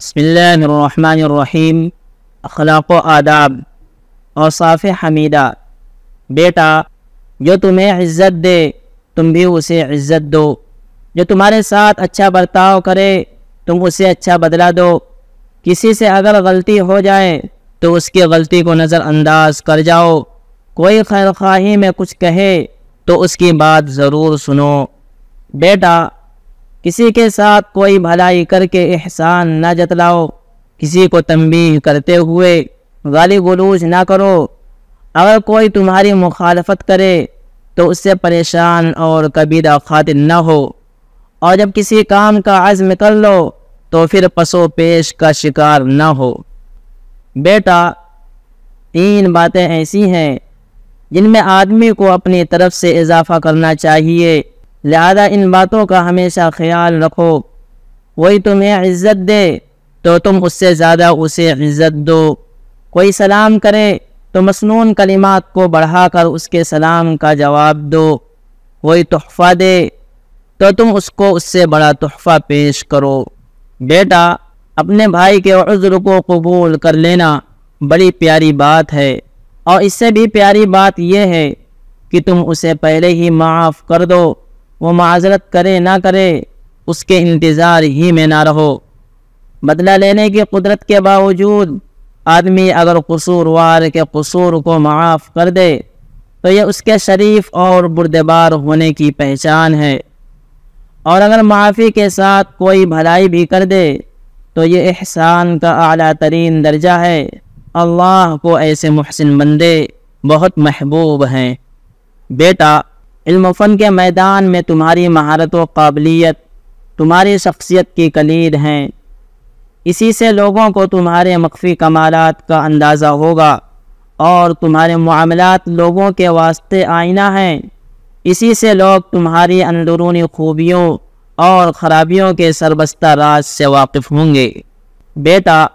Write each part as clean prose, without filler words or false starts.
بسم اللہ الرحمن الرحیم۔ اخلاق و آداب۔ اوصاف حمیدہ۔ بیٹا، جو تمہیں عزت دے تم بھی اسے عزت دو، جو تمہارے ساتھ اچھا برتاؤ کرے تم اسے اچھا بدلہ دو۔ کسی سے اگر غلطی ہو جائے تو اس کی غلطی کو نظر انداز کر جاؤ۔ کوئی خیر خواہی میں کچھ کہے تو اس کی بات ضرور سنو۔ بیٹا، کسی کے ساتھ کوئی بھلائی کر کے احسان نہ جتلاؤ، کسی کو تنبیہ کرتے ہوئے گالی گلوچ نہ کرو۔ اگر کوئی تمہاری مخالفت کرے تو اس سے پریشان اور کبیدہ خاطر نہ ہو، اور جب کسی کام کا عزم کر لو تو پھر پس و پیش کا شکار نہ ہو۔ بیٹا، 3 باتیں ایسی ہیں جن میں آدمی کو اپنی طرف سے اضافہ کرنا چاہیے، لہذا ان باتوں کا ہمیشہ خیال رکھو۔ کوئی تمہیں عزت دے تو تم اس سے زیادہ اسے عزت دو۔ کوئی سلام کرے تو مسنون کلمات کو بڑھا کر اس کے سلام کا جواب دو۔ کوئی تحفہ دے تو تم اس کو اس سے بڑا تحفہ پیش کرو۔ بیٹا، اپنے بھائی کے عذر کو قبول کر لینا بڑی پیاری بات ہے، اور اس سے بھی پیاری بات یہ ہے کہ تم اسے پہلے ہی معاف کر دو۔ وہ معذرت کرے نہ کرے اس کے انتظار ہی میں نہ رہو۔ بدلہ لینے کی قدرت کے باوجود آدمی اگر قصوروار کے قصور کو معاف کر دے تو یہ اس کے شریف اور بردبار ہونے کی پہچان ہے، اور اگر معافی کے ساتھ کوئی بھلائی بھی کر دے تو یہ احسان کا اعلیٰ ترین درجہ ہے۔ اللہ کو ایسے محسن بندے بہت محبوب ہیں۔ بیٹا، علم و فن کے میدان میں تمہاری مہارت و قابلیت تمہاری شخصیت کی کلید ہیں۔ اسی سے لوگوں کو تمہارے مخفی کمالات کا اندازہ ہوگا، اور تمہارے معاملات لوگوں کے واسطے آئینہ ہیں۔ اسی سے لوگ تمہاری اندرونی خوبیوں اور خرابیوں کے سربستہ راز سے واقف ہوں گے۔ بیٹا،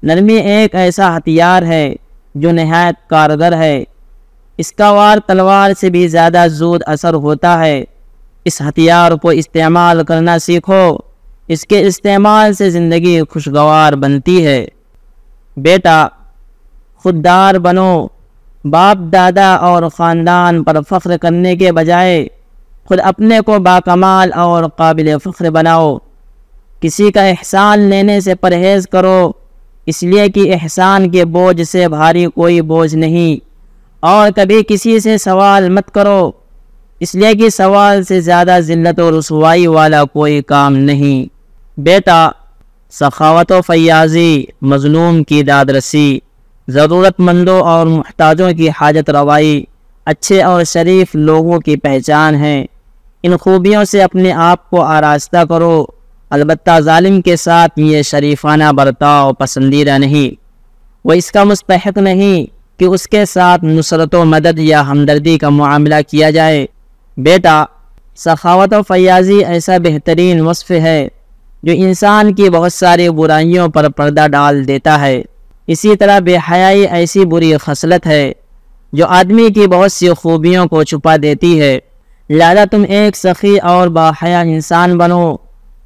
نرمی ایک ایسا ہتھیار ہے جو نہایت کارگر ہے۔ اس کا وار تلوار سے بھی زیادہ زود اثر ہوتا ہے۔ اس ہتھیار کو استعمال کرنا سیکھو، اس کے استعمال سے زندگی خوشگوار بنتی ہے۔ بیٹا، خوددار بنو، باپ دادا اور خاندان پر فخر کرنے کے بجائے خود اپنے کو باکمال اور قابل فخر بناؤ۔ کسی کا احسان لینے سے پرہیز کرو، اس لیے کہ احسان کے بوجھ سے بھاری کوئی بوجھ نہیں، اور کبھی کسی سے سوال مت کرو، اس لیے کہ سوال سے زیادہ ذلت و رسوائی والا کوئی کام نہیں۔ بیٹا، سخاوت و فیاضی، مظلوم کی داد رسی، ضرورت مندوں اور محتاجوں کی حاجت روائی اچھے اور شریف لوگوں کی پہچان ہے۔ ان خوبیوں سے اپنے آپ کو آراستہ کرو، البتہ ظالم کے ساتھ یہ شریفانہ برتاؤ پسندیدہ نہیں۔ وہ اس کا مستحق نہیں کہ اس کے ساتھ نصرت و مدد یا ہمدردی کا معاملہ کیا جائے۔ بیٹا، سخاوت و فیاضی ایسا بہترین وصف ہے جو انسان کی بہت ساری برائیوں پر پردہ ڈال دیتا ہے۔ اسی طرح بے حیائی ایسی بری خصلت ہے جو آدمی کی بہت سی خوبیوں کو چھپا دیتی ہے۔ لہذا تم ایک سخی اور باحیا انسان بنو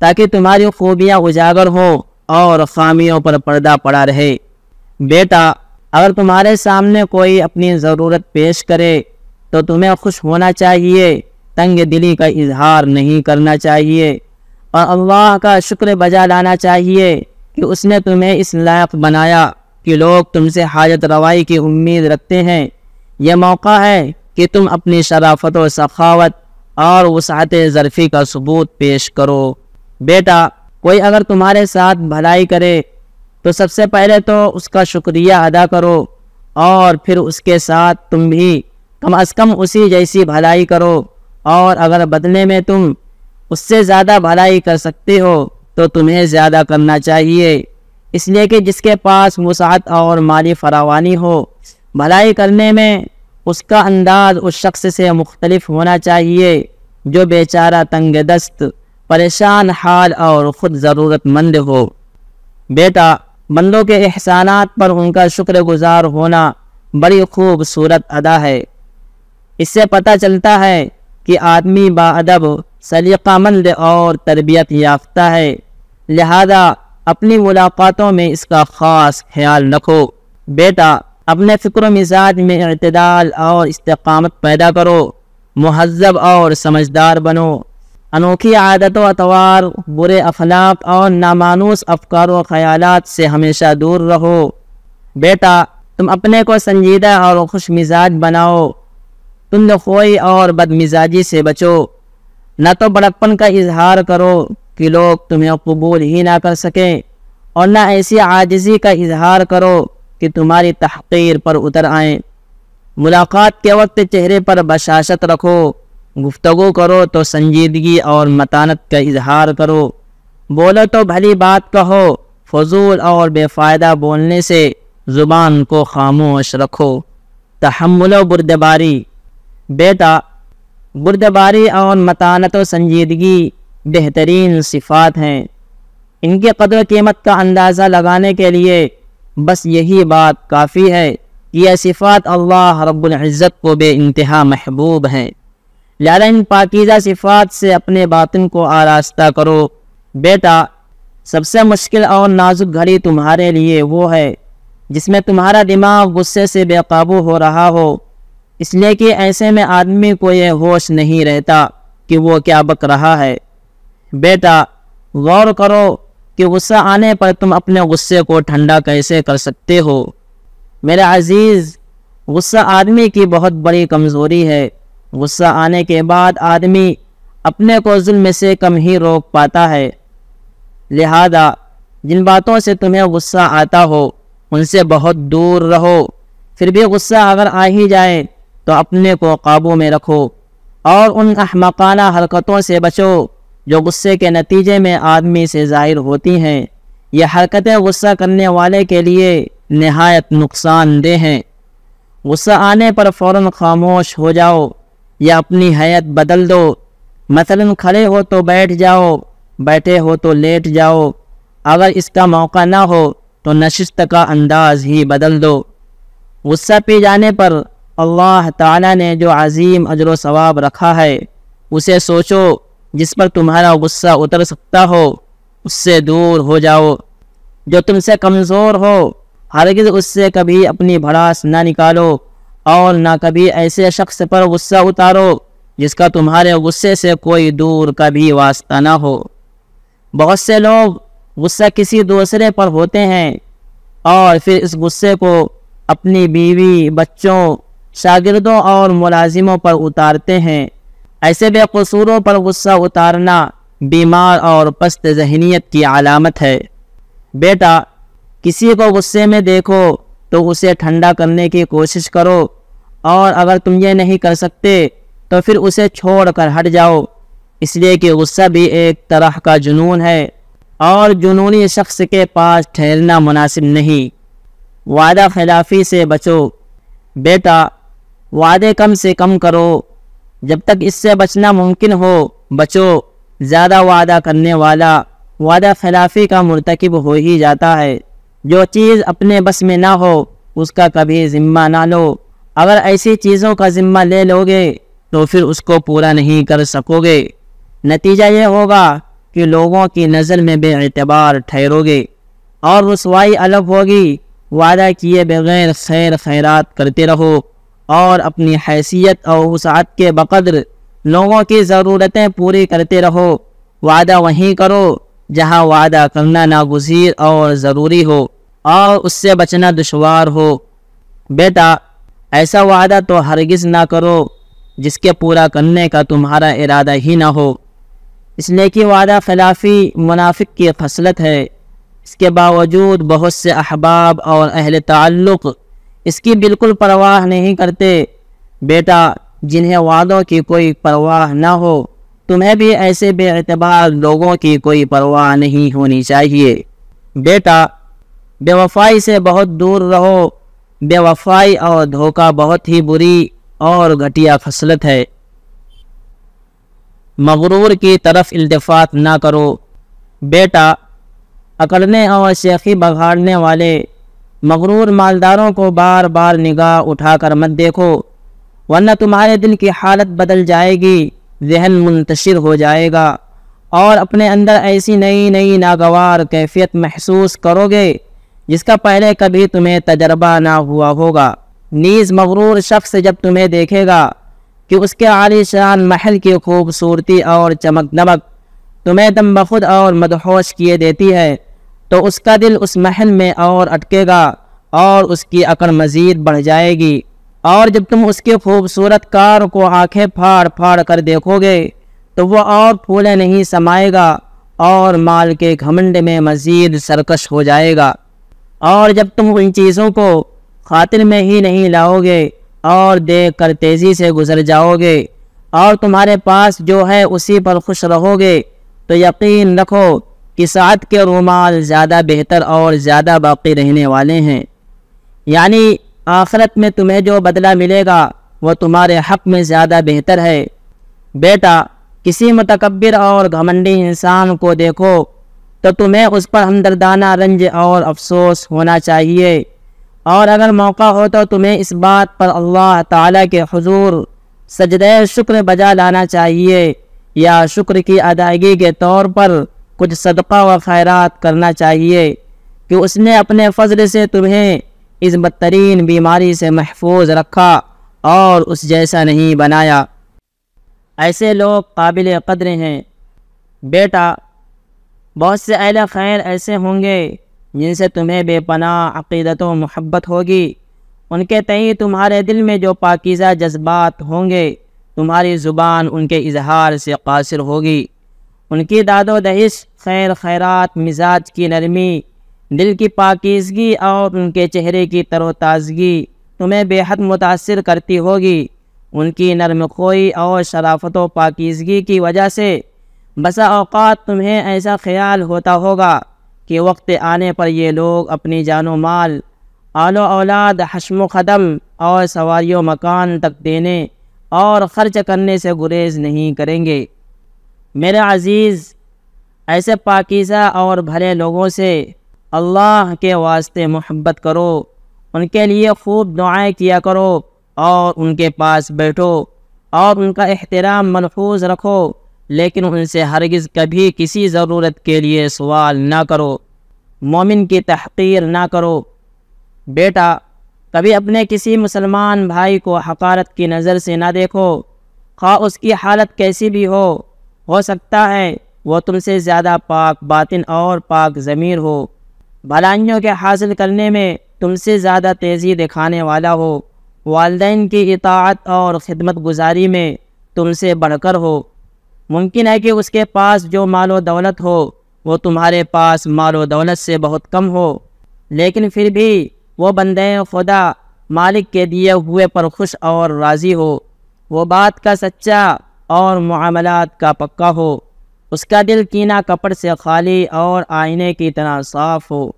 تاکہ تمہاری خوبیاں اجاگر ہوں اور خامیوں پر پردہ پڑا رہے۔ بیٹا، اگر تمہارے سامنے کوئی اپنی ضرورت پیش کرے تو تمہیں خوش ہونا چاہیے، تنگ دلی کا اظہار نہیں کرنا چاہیے، اور اللہ کا شکر بجا لانا چاہیے کہ اس نے تمہیں اس لائق بنایا کہ لوگ تم سے حاجت روائی کی امید رکھتے ہیں۔ یہ موقع ہے کہ تم اپنی شرافت و سخاوت اور وسعت ظرفی کا ثبوت پیش کرو۔ بیٹا، کوئی اگر تمہارے ساتھ بھلائی کرے تو سب سے پہلے تو اس کا شکریہ ادا کرو، اور پھر اس کے ساتھ تم بھی کم از کم اسی جیسی بھلائی کرو، اور اگر بدلے میں تم اس سے زیادہ بھلائی کر سکتے ہو تو تمہیں زیادہ کرنا چاہیے، اس لیے کہ جس کے پاس وسعت اور مالی فراوانی ہو، بھلائی کرنے میں اس کا انداز اس شخص سے مختلف ہونا چاہیے جو بیچارہ تنگ دست، پریشان حال اور خود ضرورت مند ہو۔ بیٹا، بندوں کے احسانات پر ان کا شکر گزار ہونا بڑی خوبصورت ادا ہے۔ اس سے پتہ چلتا ہے کہ آدمی باادب، سلیقہ مند اور تربیت یافتہ ہے۔ لہذا اپنی ملاقاتوں میں اس کا خاص خیال رکھو۔ بیٹا، اپنے فکر و مزاج میں اعتدال اور استقامت پیدا کرو، مہذب اور سمجھدار بنو، انوکھی عادت و اطوار، برے اخلاق اور نامانوس افکار و خیالات سے ہمیشہ دور رہو۔ بیٹا، تم اپنے کو سنجیدہ اور خوش مزاج بناؤ، تند خوئی اور بد مزاجی سے بچو، نہ تو بڑکپن کا اظہار کرو کہ لوگ تمہیں قبول ہی نہ کر سکیں، اور نہ ایسی عاجزی کا اظہار کرو کہ تمہاری تحقیر پر اتر آئیں۔ ملاقات کے وقت چہرے پر بشاشت رکھو، گفتگو کرو تو سنجیدگی اور متانت کا اظہار کرو، بولو تو بھلی بات کہو، فضول اور بے فائدہ بولنے سے زبان کو خاموش رکھو۔ تحمل و بردباری۔ بیٹا، بردباری اور متانت و سنجیدگی بہترین صفات ہیں۔ ان کی قدر و قیمت کا اندازہ لگانے کے لیے بس یہی بات کافی ہے کہ یہ صفات اللہ رب العزت کو بے انتہا محبوب ہیں، لہذا ان پاکیزہ صفات سے اپنے باطن کو آراستہ کرو۔ بیٹا، سب سے مشکل اور نازک گھڑی تمہارے لیے وہ ہے جس میں تمہارا دماغ غصے سے بے قابو ہو رہا ہو، اس لیے کہ ایسے میں آدمی کو یہ ہوش نہیں رہتا کہ وہ کیا بک رہا ہے۔ بیٹا، غور کرو کہ غصہ آنے پر تم اپنے غصے کو ٹھنڈا کیسے کر سکتے ہو۔ میرے عزیز، غصہ آدمی کی بہت بڑی کمزوری ہے۔ غصہ آنے کے بعد آدمی اپنے کو ظلم سے کم ہی روک پاتا ہے، لہذا جن باتوں سے تمہیں غصہ آتا ہو ان سے بہت دور رہو۔ پھر بھی غصہ اگر آ ہی جائے تو اپنے کو قابو میں رکھو اور ان احمقانہ حرکتوں سے بچو جو غصے کے نتیجے میں آدمی سے ظاہر ہوتی ہیں۔ یہ حرکتیں غصہ کرنے والے کے لیے نہایت نقصان دہ ہیں۔ غصہ آنے پر فوراً خاموش ہو جاؤ یا اپنی حیت بدل دو، مثلاً کھڑے ہو تو بیٹھ جاؤ، بیٹھے ہو تو لیٹ جاؤ، اگر اس کا موقع نہ ہو تو نشست کا انداز ہی بدل دو۔ غصہ پی جانے پر اللہ تعالیٰ نے جو عظیم اجر و ثواب رکھا ہے اسے سوچو، جس پر تمہارا غصہ اتر سکتا ہو اس سے دور ہو جاؤ۔ جو تم سے کمزور ہو ہرگز اس سے کبھی اپنی بھڑاس نہ نکالو، اور نہ کبھی ایسے شخص پر غصہ اتارو جس کا تمہارے غصے سے کوئی دور کا بھی واسطہ نہ ہو۔ بہت سے لوگ غصہ کسی دوسرے پر ہوتے ہیں اور پھر اس غصے کو اپنی بیوی، بچوں، شاگردوں اور ملازموں پر اتارتے ہیں۔ ایسے بے قصوروں پر غصہ اتارنا بیمار اور پست ذہنیت کی علامت ہے۔ بیٹا، کسی کو غصے میں دیکھو تو اسے ٹھنڈا کرنے کی کوشش کرو، اور اگر تم یہ نہیں کر سکتے تو پھر اسے چھوڑ کر ہٹ جاؤ، اس لیے کہ غصہ بھی ایک طرح کا جنون ہے اور جنونی شخص کے پاس ٹھہرنا مناسب نہیں۔ وعدہ خلافی سے بچو۔ بیٹا، وعدے کم سے کم کرو، جب تک اس سے بچنا ممکن ہو بچو۔ زیادہ وعدہ کرنے والا وعدہ خلافی کا مرتکب ہو ہی جاتا ہے۔ جو چیز اپنے بس میں نہ ہو اس کا کبھی ذمہ نہ لو، اگر ایسی چیزوں کا ذمہ لے لوگے تو پھر اس کو پورا نہیں کر سکو گے، نتیجہ یہ ہوگا کہ لوگوں کی نظر میں بے اعتبار ٹھہرو گے اور رسوائی الگ ہوگی۔ وعدہ کیے بغیر خیر خیرات کرتے رہو اور اپنی حیثیت اور وسعت کے بقدر لوگوں کی ضرورتیں پوری کرتے رہو۔ وعدہ وہیں کرو جہاں وعدہ کرنا ناگزیر اور ضروری ہو اور اس سے بچنا دشوار ہو۔ بیٹا، ایسا وعدہ تو ہرگز نہ کرو جس کے پورا کرنے کا تمہارا ارادہ ہی نہ ہو، اس لیے کہ وعدہ خلافی منافق کی خصلت ہے۔ اس کے باوجود بہت سے احباب اور اہل تعلق اس کی بالکل پرواہ نہیں کرتے۔ بیٹا، جنہیں وعدوں کی کوئی پرواہ نہ ہو تمہیں بھی ایسے بے اعتبار لوگوں کی کوئی پرواہ نہیں ہونی چاہیے۔ بیٹا، بے وفائی سے بہت دور رہو۔ بے وفائی اور دھوکہ بہت ہی بری اور گھٹیا خصلت ہے۔ مغرور کی طرف التفات نہ کرو۔ بیٹا، اکڑنے اور شیخی بگاڑنے والے مغرور مالداروں کو بار بار نگاہ اٹھا کر مت دیکھو، ورنہ تمہارے دل کی حالت بدل جائے گی، ذہن منتشر ہو جائے گا اور اپنے اندر ایسی نئی نئی ناگوار کیفیت محسوس کرو گے جس کا پہلے کبھی تمہیں تجربہ نہ ہوا ہوگا۔ نیز مغرور شخص جب تمہیں دیکھے گا کہ اس کے عالی شان محل کی خوبصورتی اور چمک دمک تمہیں دم بخود اور مدہوش کیے دیتی ہے، تو اس کا دل اس محل میں اور اٹکے گا اور اس کی اکڑ مزید بڑھ جائے گی، اور جب تم اس کی خوبصورت کار کو آنکھیں پھاڑ پھاڑ کر دیکھو گے تو وہ اور پھولے نہیں سمائے گا اور مال کے گھمنڈ میں مزید سرکش ہو جائے گا۔ اور جب تم ان چیزوں کو خاطر میں ہی نہیں لاؤ گے اور دیکھ کر تیزی سے گزر جاؤ گے اور تمہارے پاس جو ہے اسی پر خوش رہو گے، تو یقین رکھو کہ سعد کے رومال زیادہ بہتر اور زیادہ باقی رہنے والے ہیں، یعنی آخرت میں تمہیں جو بدلہ ملے گا وہ تمہارے حق میں زیادہ بہتر ہے۔ بیٹا، کسی متکبر اور گھمنڈی انسان کو دیکھو تو تمہیں اس پر ہمدردانہ رنج اور افسوس ہونا چاہیے، اور اگر موقع ہو تو تمہیں اس بات پر اللہ تعالیٰ کے حضور سجدہ شکر بجا لانا چاہیے، یا شکر کی ادائیگی کے طور پر کچھ صدقہ و خیرات کرنا چاہیے کہ اس نے اپنے فضل سے تمہیں اس بدترین بیماری سے محفوظ رکھا اور اس جیسا نہیں بنایا۔ ایسے لوگ قابل قدر ہیں۔ بیٹا، بہت سے اہل خیر ایسے ہوں گے جن سے تمہیں بے پناہ عقیدت و محبت ہوگی، ان کے تئیں تمہارے دل میں جو پاکیزہ جذبات ہوں گے تمہاری زبان ان کے اظہار سے قاصر ہوگی، ان کی داد و دہش، خیر خیرات، مزاج کی نرمی، دل کی پاکیزگی اور ان کے چہرے کی تر و تازگی تمہیں بے حد متاثر کرتی ہوگی۔ ان کی نرم خوئی اور شرافت و پاکیزگی کی وجہ سے بسا اوقات تمہیں ایسا خیال ہوتا ہوگا کہ وقت آنے پر یہ لوگ اپنی جان و مال، آل و اولاد، حشم و خدم اور سواری و مکان تک دینے اور خرچ کرنے سے گریز نہیں کریں گے۔ میرے عزیز، ایسے پاکیزہ اور بھلے لوگوں سے اللہ کے واسطے محبت کرو، ان کے لیے خوب دعائیں کیا کرو اور ان کے پاس بیٹھو اور ان کا احترام ملحوظ رکھو، لیکن ان سے ہرگز کبھی کسی ضرورت کے لیے سوال نہ کرو، مومن کی تحقیر نہ کرو۔ بیٹا، کبھی اپنے کسی مسلمان بھائی کو حقارت کی نظر سے نہ دیکھو، خواہ اس کی حالت کیسی بھی ہو سکتا ہے وہ تم سے زیادہ پاک باطن اور پاک ضمیر ہو، بھلائیوں کے حاصل کرنے میں تم سے زیادہ تیزی دکھانے والا ہو، والدین کی اطاعت اور خدمت گزاری میں تم سے بڑھ کر ہو۔ ممکن ہے کہ اس کے پاس جو مال و دولت ہو وہ تمہارے پاس مال و دولت سے بہت کم ہو، لیکن پھر بھی وہ بندے خدا مالک کے دیے ہوئے پر خوش اور راضی ہو، وہ بات کا سچا اور معاملات کا پکا ہو، اس کا دل کینہ کپٹ سے خالی اور آئینے کی طرح صاف ہو،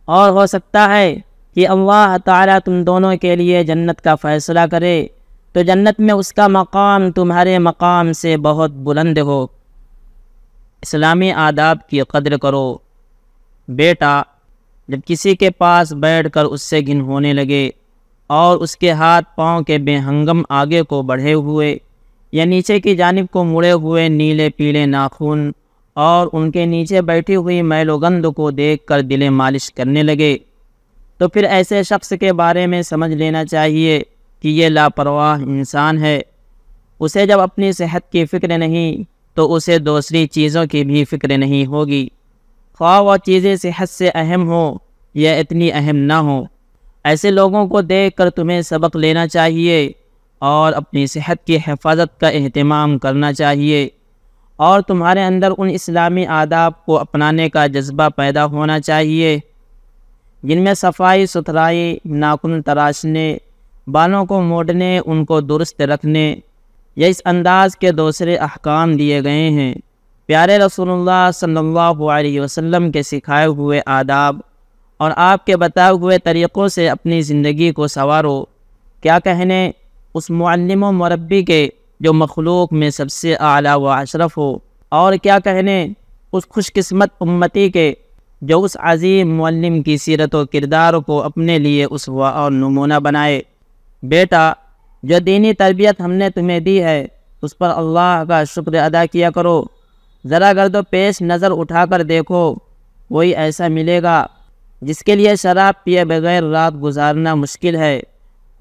اور ہو سکتا ہے کہ اللہ تعالیٰ تم دونوں کے لیے جنت کا فیصلہ کرے تو جنت میں اس کا مقام تمہارے مقام سے بہت بلند ہو۔ اسلامی آداب کی قدر کرو۔ بیٹا، جب کسی کے پاس بیٹھ کر اس سے گھن ہونے لگے اور اس کے ہاتھ پاؤں کے بے ہنگم آگے کو بڑھے ہوئے یا نیچے کی جانب کو مڑے ہوئے نیلے پیلے ناخن اور ان کے نیچے بیٹھی ہوئی میل و گند کو دیکھ کر دل مالش کرنے لگے، تو پھر ایسے شخص کے بارے میں سمجھ لینا چاہیے کہ یہ لاپرواہ انسان ہے۔ اسے جب اپنی صحت کی فکر نہیں تو اسے دوسری چیزوں کی بھی فکر نہیں ہوگی، خواہ وہ چیزیں صحت سے اہم ہوں یا اتنی اہم نہ ہوں۔ ایسے لوگوں کو دیکھ کر تمہیں سبق لینا چاہیے اور اپنی صحت کی حفاظت کا اہتمام کرنا چاہیے، اور تمہارے اندر ان اسلامی آداب کو اپنانے کا جذبہ پیدا ہونا چاہیے جن میں صفائی ستھرائی، ناخن تراشنے، بالوں کو موڑنے، ان کو درست رکھنے یا اس انداز کے دوسرے احکام دیے گئے ہیں۔ پیارے رسول اللہ صلی اللہ علیہ وسلم کے سکھائے ہوئے آداب اور آپ کے بتائے ہوئے طریقوں سے اپنی زندگی کو سنوارو۔ کیا کہنے اس معلم و مربی کے جو مخلوق میں سب سے اعلیٰ و اشرف ہو، اور کیا کہنے اس خوش قسمت امتی کے جو اس عظیم معلم کی سیرت و کردار کو اپنے لیے اسوہ اور نمونہ بنائے۔ بیٹا، جو دینی تربیت ہم نے تمہیں دی ہے اس پر اللہ کا شکر ادا کیا کرو، ذرا گرد و پیش نظر اٹھا کر دیکھو، کوئی ایسا ملے گا جس کے لیے شراب پیے بغیر رات گزارنا مشکل ہے؟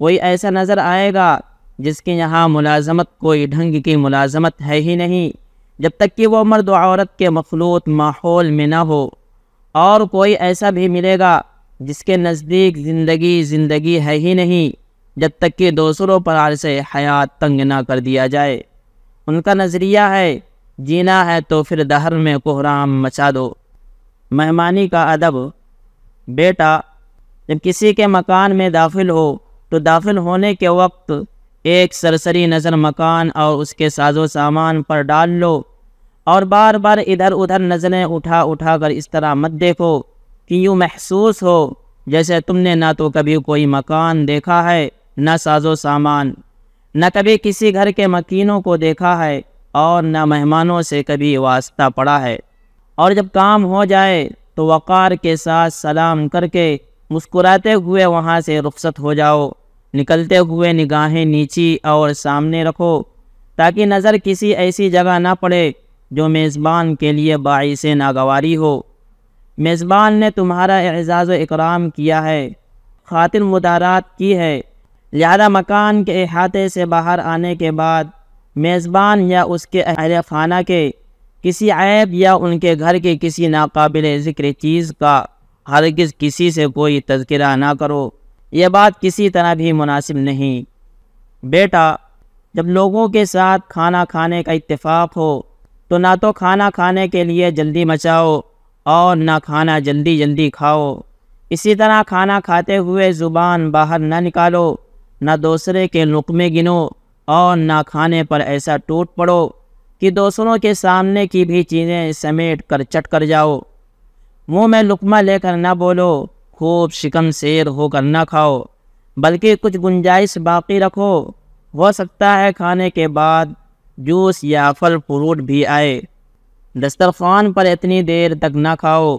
کوئی ایسا نظر آئے گا جس کے یہاں ملازمت کوئی ڈھنگ کی ملازمت ہے ہی نہیں، جب تک کہ وہ مرد و عورت کے مخلوط ماحول میں نہ ہو؟ اور کوئی ایسا بھی ملے گا جس کے نزدیک زندگی ہے ہی نہیں، جب تک کہ دوسروں پر عرصہ حیات تنگ نہ کر دیا جائے۔ ان کا نظریہ ہے جینا ہے تو پھر دہر میں کوہرام مچا دو۔ مہمانی کا ادب۔ بیٹا، جب کسی کے مکان میں داخل ہو تو داخل ہونے کے وقت ایک سرسری نظر مکان اور اس کے ساز و سامان پر ڈال لو، اور بار بار ادھر ادھر نظریں اٹھا کر اس طرح مت دیکھو کہ یوں محسوس ہو جیسے تم نے نہ تو کبھی کوئی مکان دیکھا ہے، نہ ساز و سامان، نہ کبھی کسی گھر کے مکینوں کو دیکھا ہے، اور نہ مہمانوں سے کبھی واسطہ پڑا ہے۔ اور جب کام ہو جائے تو وقار کے ساتھ سلام کر کے مسکراتے ہوئے وہاں سے رخصت ہو جاؤ، نکلتے ہوئے نگاہیں نیچی اور سامنے رکھو تاکہ نظر کسی ایسی جگہ نہ پڑے جو میزبان کے لیے باعث ناگواری ہو۔ میزبان نے تمہارا اعزاز و اکرام کیا ہے، خاطر مدارات کی ہے، لہذا مکان کے احاطے سے باہر آنے کے بعد میزبان یا اس کے اہل خانہ کے کسی عیب یا ان کے گھر کی کسی ناقابل ذکر چیز کا ہرگز کسی سے کوئی تذکرہ نہ کرو، یہ بات کسی طرح بھی مناسب نہیں۔ بیٹا، جب لوگوں کے ساتھ کھانا کھانے کا اتفاق ہو تو نہ تو کھانا کھانے کے لیے جلدی مچاؤ اور نہ کھانا جلدی کھاؤ۔ اسی طرح کھانا کھاتے ہوئے زبان باہر نہ نکالو، نہ دوسرے کے لقمے گنو اور نہ کھانے پر ایسا ٹوٹ پڑو کہ دوسروں کے سامنے کی بھی چیزیں سمیٹ کر چٹ کر جاؤ۔ منہ میں لقمہ لے کر نہ بولو، خوب شکم سیر ہو کر نہ کھاؤ، بلکہ کچھ گنجائش باقی رکھو، ہو سکتا ہے کھانے کے بعد جوس یا پھل فروٹ بھی آئے۔ دسترخوان پر اتنی دیر تک نہ کھاؤ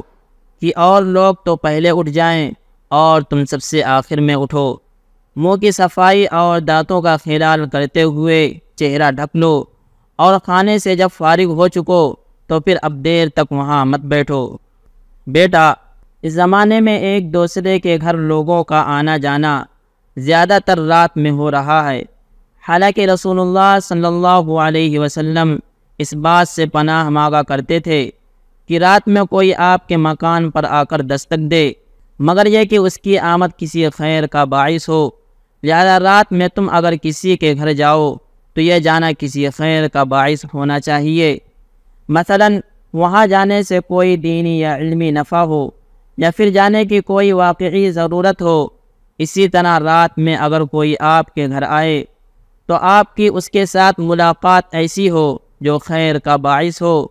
کہ اور لوگ تو پہلے اٹھ جائیں اور تم سب سے آخر میں اٹھو۔ منہ کی صفائی اور دانتوں کا خیال کرتے ہوئے چہرہ ڈھک لو، اور کھانے سے جب فارغ ہو چکو تو پھر اب دیر تک وہاں مت بیٹھو۔ بیٹا، اس زمانے میں ایک دوسرے کے گھر لوگوں کا آنا جانا زیادہ تر رات میں ہو رہا ہے، حالانکہ رسول اللہ صلی اللہ علیہ وسلم اس بات سے پناہ مانگا کرتے تھے کہ رات میں کوئی آپ کے مکان پر آ کر دستک دے، مگر یہ کہ اس کی آمد کسی خیر کا باعث ہو، لہذا رات میں تم اگر کسی کے گھر جاؤ تو یہ جانا کسی خیر کا باعث ہونا چاہیے، مثلا وہاں جانے سے کوئی دینی یا علمی نفع ہو، یا پھر جانے کی کوئی واقعی ضرورت ہو۔ اسی طرح رات میں اگر کوئی آپ کے گھر آئے تو آپ کی اس کے ساتھ ملاقات ایسی ہو جو خیر کا باعث ہو۔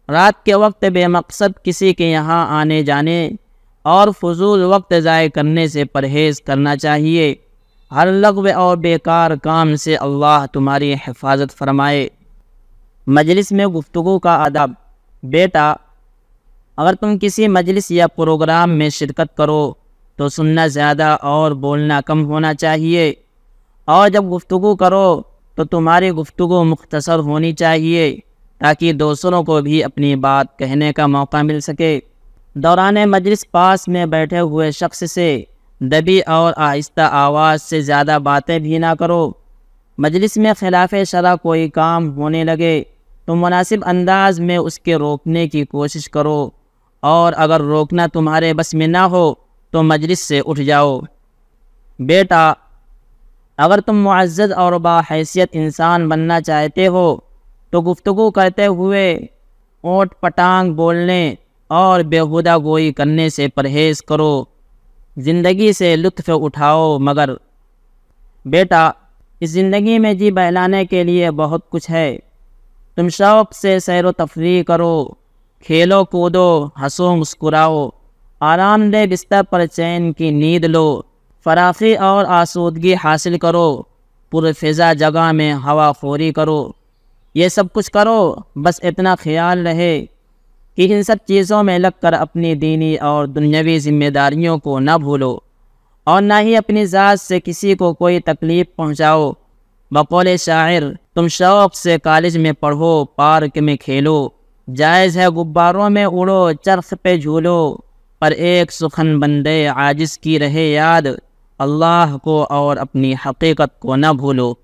رات کے وقت بے مقصد کسی کے یہاں آنے جانے اور فضول وقت ضائع کرنے سے پرہیز کرنا چاہیے۔ ہر لغو اور بیکار کام سے اللہ تمہاری حفاظت فرمائے۔ مجلس میں گفتگو کا آداب۔ بیٹا، اگر تم کسی مجلس یا پروگرام میں شرکت کرو تو سننا زیادہ اور بولنا کم ہونا چاہیے، اور جب گفتگو کرو تو تمہاری گفتگو مختصر ہونی چاہیے تاکہ دوسروں کو بھی اپنی بات کہنے کا موقع مل سکے۔ دوران مجلس پاس میں بیٹھے ہوئے شخص سے دبی اور آہستہ آواز سے زیادہ باتیں بھی نہ کرو۔ مجلس میں خلاف شرع کوئی کام ہونے لگے تو مناسب انداز میں اس کے روکنے کی کوشش کرو، اور اگر روکنا تمہارے بس میں نہ ہو تو مجلس سے اٹھ جاؤ۔ بیٹا، اگر تم معزز اور باحیثیت انسان بننا چاہتے ہو تو گفتگو کرتے ہوئے اوٹ پٹانگ بولنے اور بیہودہ گوئی کرنے سے پرہیز کرو، زندگی سے لطف اٹھاؤ۔ مگر بیٹا، اس زندگی میں جی بہلانے کے لیے بہت کچھ ہے، تم شوق سے سیر و تفریح کرو، کھیلو کودو، ہنسو مسکراؤ، آرام دہ بستر پر چین کی نیند لو، فراخی اور آسودگی حاصل کرو، پرفضا جگہ میں ہوا خوری کرو۔ یہ سب کچھ کرو، بس اتنا خیال رہے کہ ان سب چیزوں میں لگ کر اپنی دینی اور دنیاوی ذمہ داریوں کو نہ بھولو، اور نہ ہی اپنی ذات سے کسی کو کوئی تکلیف پہنچاؤ۔ بقول شاعر، تم شوق سے کالج میں پڑھو، پارک میں کھیلو، جائز ہے غباروں میں اڑو چرخ پہ جھولو، پر ایک سخن بندے عاجز کی رہے یاد، اللہ کو اور اپنی حقیقت کو نہ بھولو۔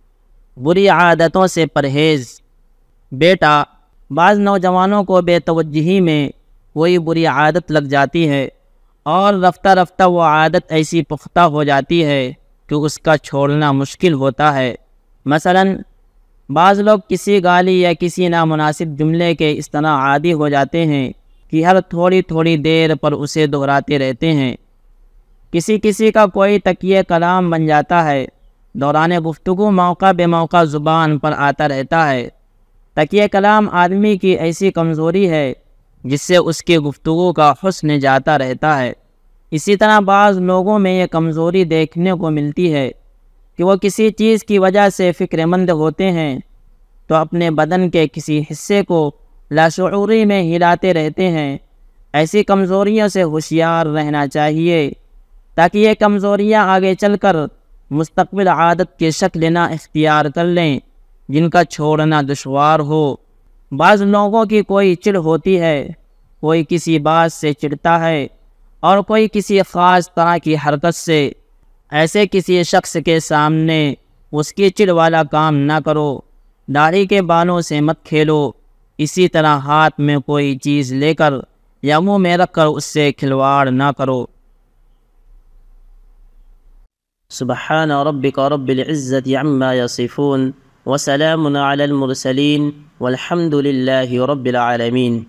بری عادتوں سے پرہیز۔ بیٹا، بعض نوجوانوں کو بے توجہی میں کوئی بری عادت لگ جاتی ہے اور رفتہ رفتہ وہ عادت ایسی پختہ ہو جاتی ہے کہ اس کا چھوڑنا مشکل ہوتا ہے۔ مثلاً بعض لوگ کسی گالی یا کسی نامناسب جملے کے اس طرح عادی ہو جاتے ہیں کہ ہر تھوڑی تھوڑی دیر پر اسے دہراتے رہتے ہیں۔ کسی کا کوئی تکیہ کلام بن جاتا ہے، دوران گفتگو موقع بے موقع زبان پر آتا رہتا ہے۔ تکیہ کلام آدمی کی ایسی کمزوری ہے جس سے اس کی گفتگو کا حسن جاتا رہتا ہے۔ اسی طرح بعض لوگوں میں یہ کمزوری دیکھنے کو ملتی ہے کہ وہ کسی چیز کی وجہ سے فکر مند ہوتے ہیں تو اپنے بدن کے کسی حصے کو لاشعوری میں ہلاتے رہتے ہیں۔ ایسی کمزوریوں سے ہوشیار رہنا چاہیے تاکہ یہ کمزوریاں آگے چل کر مستقبل عادت کی شکل نہ اختیار کر لیں جن کا چھوڑنا دشوار ہو۔ بعض لوگوں کی کوئی چڑ ہوتی ہے، کوئی کسی بات سے چڑھتا ہے اور کوئی کسی خاص طرح کی حرکت سے۔ ایسے کسی شخص کے سامنے اس کی چڑ والا کام نہ کرو، داڑھی کے بالوں سے مت کھیلو، اسی طرح ہاتھ میں کوئی چیز لے کر یا منہ میں رکھ کر اس سے کھلواڑ نہ کرو۔ سبحان ربک رب العزت عما یصفون وسلام علی المرسلین والحمد للہ رب العالمین۔